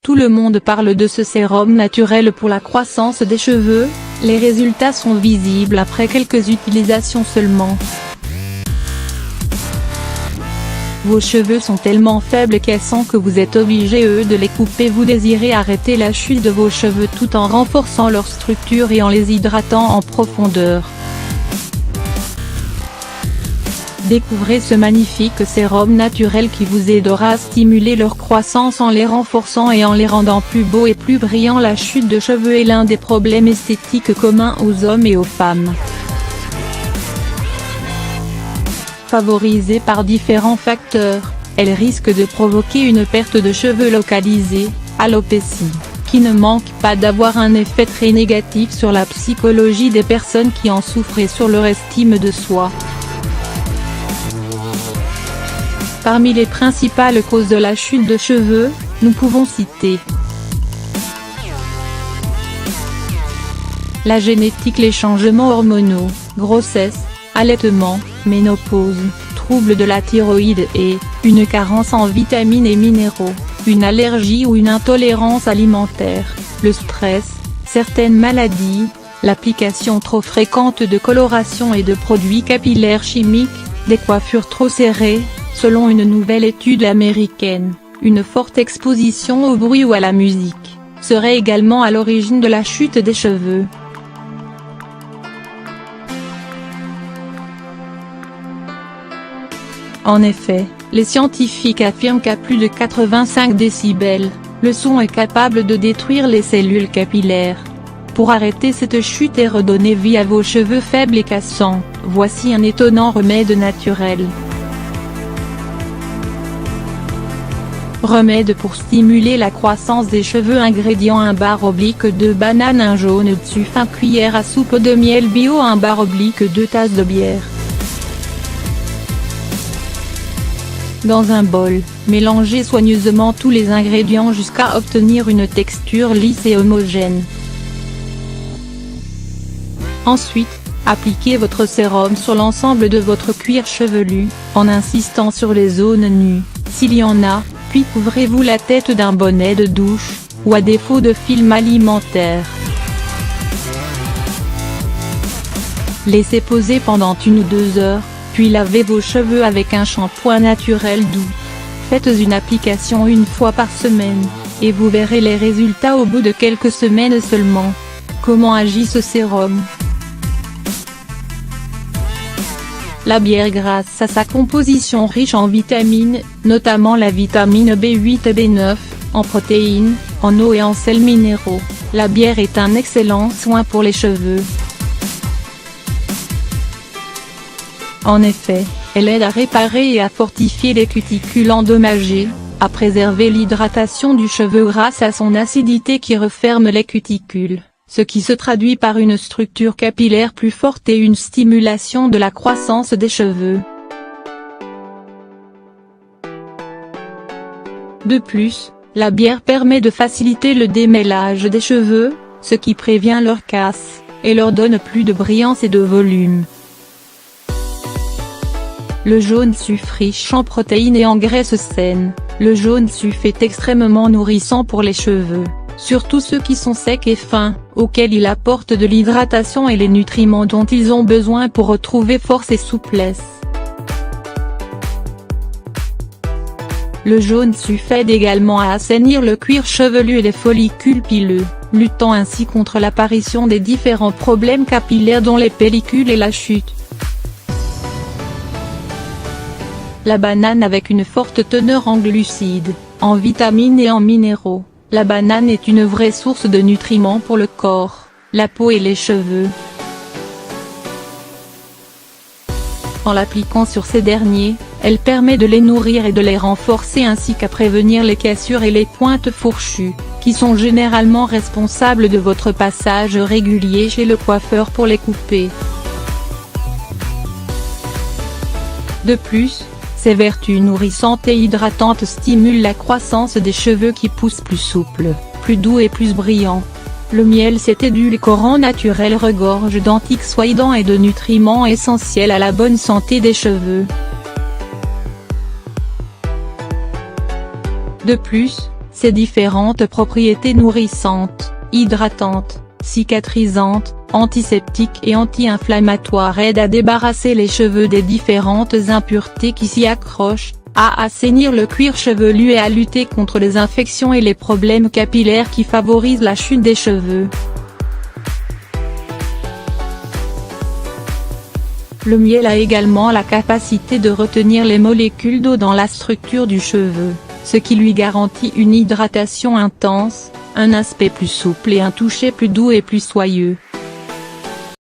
Tout le monde parle de ce sérum naturel pour la croissance des cheveux, les résultats sont visibles après quelques utilisations seulement. Vos cheveux sont tellement faibles qu'elles sentent que vous êtes obligé de les couper. Vous désirez arrêter la chute de vos cheveux tout en renforçant leur structure et en les hydratant en profondeur. Découvrez ce magnifique sérum naturel qui vous aidera à stimuler leur croissance en les renforçant et en les rendant plus beaux et plus brillants. La chute de cheveux est l'un des problèmes esthétiques communs aux hommes et aux femmes. Favorisée par différents facteurs, elle risque de provoquer une perte de cheveux localisée, alopécie, qui ne manque pas d'avoir un effet très négatif sur la psychologie des personnes qui en souffrent et sur leur estime de soi. Parmi les principales causes de la chute de cheveux, nous pouvons citer la génétique, les changements hormonaux, grossesse, allaitement, ménopause, troubles de la thyroïde et une carence en vitamines et minéraux, une allergie ou une intolérance alimentaire, le stress, certaines maladies, l'application trop fréquente de coloration et de produits capillaires chimiques, des coiffures trop serrées. Selon une nouvelle étude américaine, une forte exposition au bruit ou à la musique serait également à l'origine de la chute des cheveux. En effet, les scientifiques affirment qu'à plus de 85 décibels, le son est capable de détruire les cellules capillaires. Pour arrêter cette chute et redonner vie à vos cheveux faibles et cassants, voici un étonnant remède naturel. Remède pour stimuler la croissance des cheveux. Ingrédients: 1 barre oblique de banane, un jaune de sucre, 1 cuillère à soupe de miel bio, 1 barre oblique 2 tasses de bière. Dans un bol, mélangez soigneusement tous les ingrédients jusqu'à obtenir une texture lisse et homogène. Ensuite, appliquez votre sérum sur l'ensemble de votre cuir chevelu, en insistant sur les zones nues, s'il y en a, puis couvrez-vous la tête d'un bonnet de douche, ou à défaut de film alimentaire. Laissez poser pendant 1 ou 2 heures, puis lavez vos cheveux avec un shampoing naturel doux. Faites une application 1 fois par semaine, et vous verrez les résultats au bout de quelques semaines seulement. Comment agit ce sérum ? La bière, grâce à sa composition riche en vitamines, notamment la vitamine B8 et B9, en protéines, en eau et en sels minéraux, la bière est un excellent soin pour les cheveux. En effet, elle aide à réparer et à fortifier les cuticules endommagées, à préserver l'hydratation du cheveu grâce à son acidité qui referme les cuticules, ce qui se traduit par une structure capillaire plus forte et une stimulation de la croissance des cheveux. De plus, la bière permet de faciliter le démêlage des cheveux, ce qui prévient leur casse, et leur donne plus de brillance et de volume. Le jaune sucre riche en protéines et en graisses saines, le jaune sucre est extrêmement nourrissant pour les cheveux, surtout ceux qui sont secs et fins, auxquels il apporte de l'hydratation et les nutriments dont ils ont besoin pour retrouver force et souplesse. Le jaune sucre aide également à assainir le cuir chevelu et les follicules pileux, luttant ainsi contre l'apparition des différents problèmes capillaires dont les pellicules et la chute. La banane, avec une forte teneur en glucides, en vitamines et en minéraux, la banane est une vraie source de nutriments pour le corps, la peau et les cheveux. En l'appliquant sur ces derniers, elle permet de les nourrir et de les renforcer ainsi qu'à prévenir les cassures et les pointes fourchues, qui sont généralement responsables de votre passage régulier chez le coiffeur pour les couper. De plus, ses vertus nourrissantes et hydratantes stimulent la croissance des cheveux qui poussent plus souples, plus doux et plus brillants. Le miel, cet édulcorant naturel, regorge d'antioxydants et de nutriments essentiels à la bonne santé des cheveux. De plus, Ses différentes propriétés nourrissantes, hydratantes, cicatrisantes, antiseptiques et anti-inflammatoires aident à débarrasser les cheveux des différentes impuretés qui s'y accrochent, à assainir le cuir chevelu et à lutter contre les infections et les problèmes capillaires qui favorisent la chute des cheveux. Le miel a également la capacité de retenir les molécules d'eau dans la structure du cheveu, ce qui lui garantit une hydratation intense, un aspect plus souple et un toucher plus doux et plus soyeux.